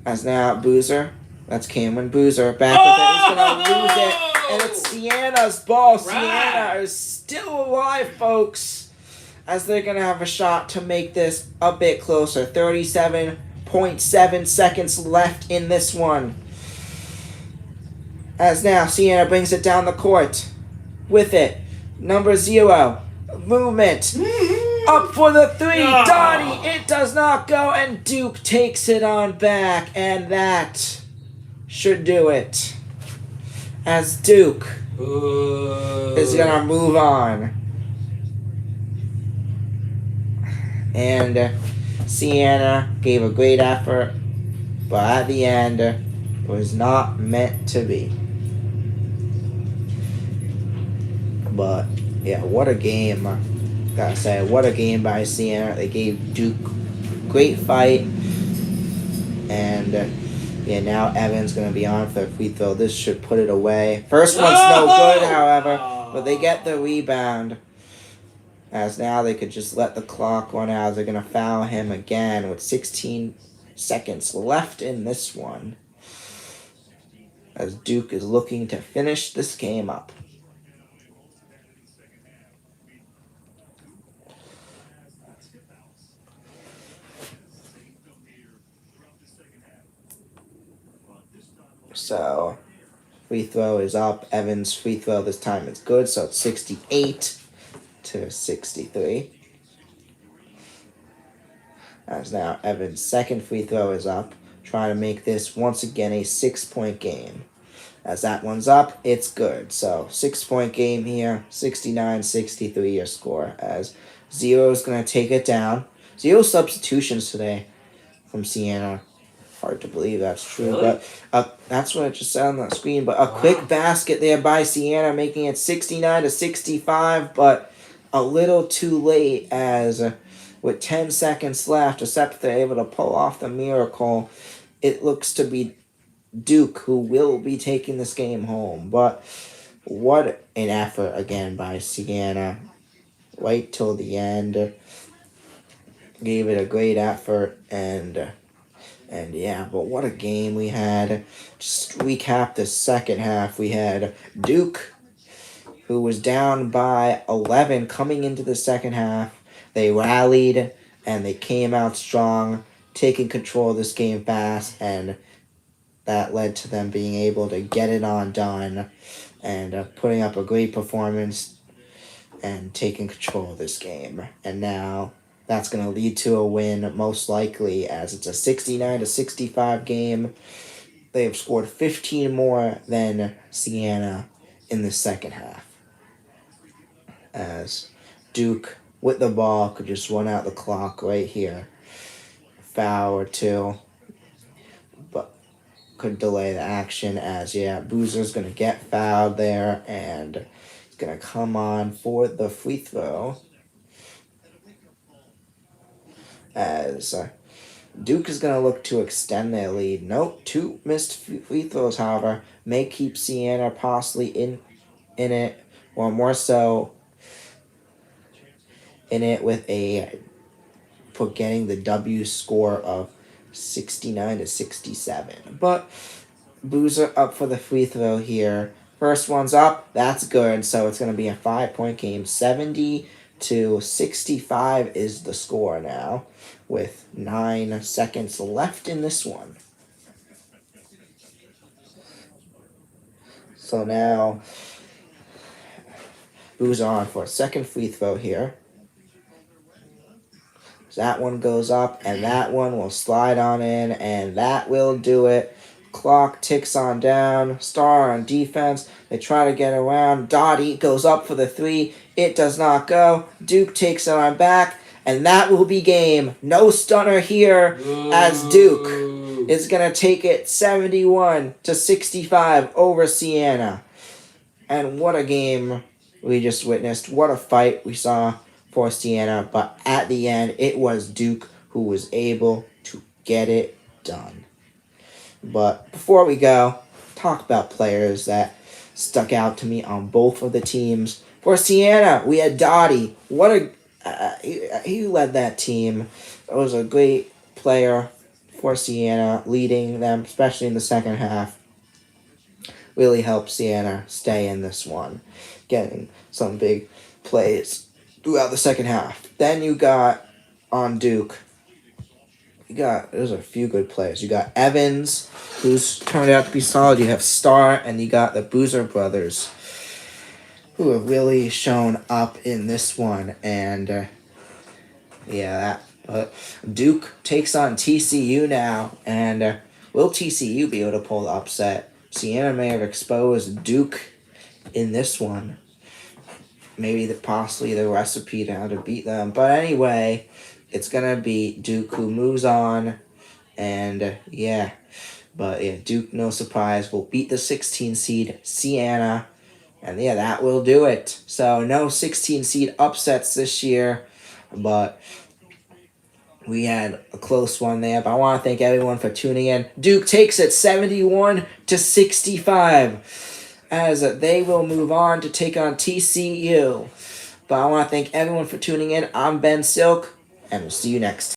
As now Boozer. That's Cameron Boozer. Back with it. He's going to lose it. And it's Siena's ball. Siena is still alive, folks. As they're going to have a shot to make this a bit closer. 37.7 seconds left in this one. As now Siena brings it down the court. With it. Number 0. Movement. Up for the 3. Dottie. It does not go. And Duke takes it on back. And that should do it. As Duke is going to move on. And Siena gave a great effort. But at the end, it was not meant to be. But, yeah, what a game. Gotta say, what a game by Siena. They gave Duke great fight. And, yeah, now Evans going to be on for the free throw. This should put it away. First one's no good, however. But they get the rebound. As now they could just let the clock run out. They're going to foul him again with 16 seconds left in this one. As Duke is looking to finish this game up. So, free throw is up. Evans' free throw this time is good, so it's 68-63. As now Evans' second free throw is up, trying to make this once again a 6-point game. As that one's up, it's good. So 6-point game here, 69-63 your score. As Zero's going to take it down. 0 substitutions today from Siena. Hard to believe that's true, really? But that's what it just said on the screen. But a quick basket there by Siena, making it 69-65, but a little too late as with 10 seconds left, except they're able to pull off the miracle. It looks to be Duke who will be taking this game home. But what an effort again by Siena. Right till the end. Gave it a great effort and yeah, but what a game we had. Just to recap the second half. We had Duke, who was down by 11 coming into the second half. They rallied and they came out strong, taking control of this game fast, and that led to them being able to get it on done and putting up a great performance and taking control of this game. And now that's going to lead to a win, most likely, as it's a 69-65 game. They have scored 15 more than Siena in the second half. As Duke, with the ball, could just run out the clock right here. Foul or 2. But could delay the action as, yeah, Boozer's going to get fouled there. And he's going to come on for the free throw. As Duke is going to look to extend their lead. Nope, 2 missed free throws, however, may keep Siena possibly in it, or more so in it with for getting the W score of 69-67. But Boozer up for the free throw here. First one's up. That's good. So it's going to be a 5-point game. 70-65 is the score now, with 9 seconds left in this one. So now, who's on for a second free throw here? That one goes up, and that one will slide on in, and that will do it. Clock ticks on down. Star on defense. They try to get around. Dottie goes up for the 3. It does not go. Duke takes it on back, and that will be game. No stunner here, as Duke is going to take it 71-65 over Siena. And what a game we just witnessed. What a fight we saw for Siena. But at the end, it was Duke who was able to get it done. But before we go, talk about players that stuck out to me on both of the teams. For Siena, we had Dottie. What a he led that team. It was a great player for Siena, leading them, especially in the second half. Really helped Siena stay in this one, getting some big plays throughout the second half. Then you got on Duke. There's a few good players. You got Evans, who's turned out to be solid. You have Star, and you got the Boozer brothers, who have really shown up in this one. And Duke takes on TCU now, and will TCU be able to pull the upset? Siena may have exposed Duke in this one. Maybe possibly the recipe to how to beat them. But anyway, it's going to be Duke who moves on. And Duke, no surprise, will beat the 16 seed Siena. And that will do it. So no 16 seed upsets this year. But we had a close one there, but I want to thank everyone for tuning in. Duke takes it 71-65 as they will move on to take on TCU. But I want to thank everyone for tuning in. I'm Ben Silk, and we'll see you next time.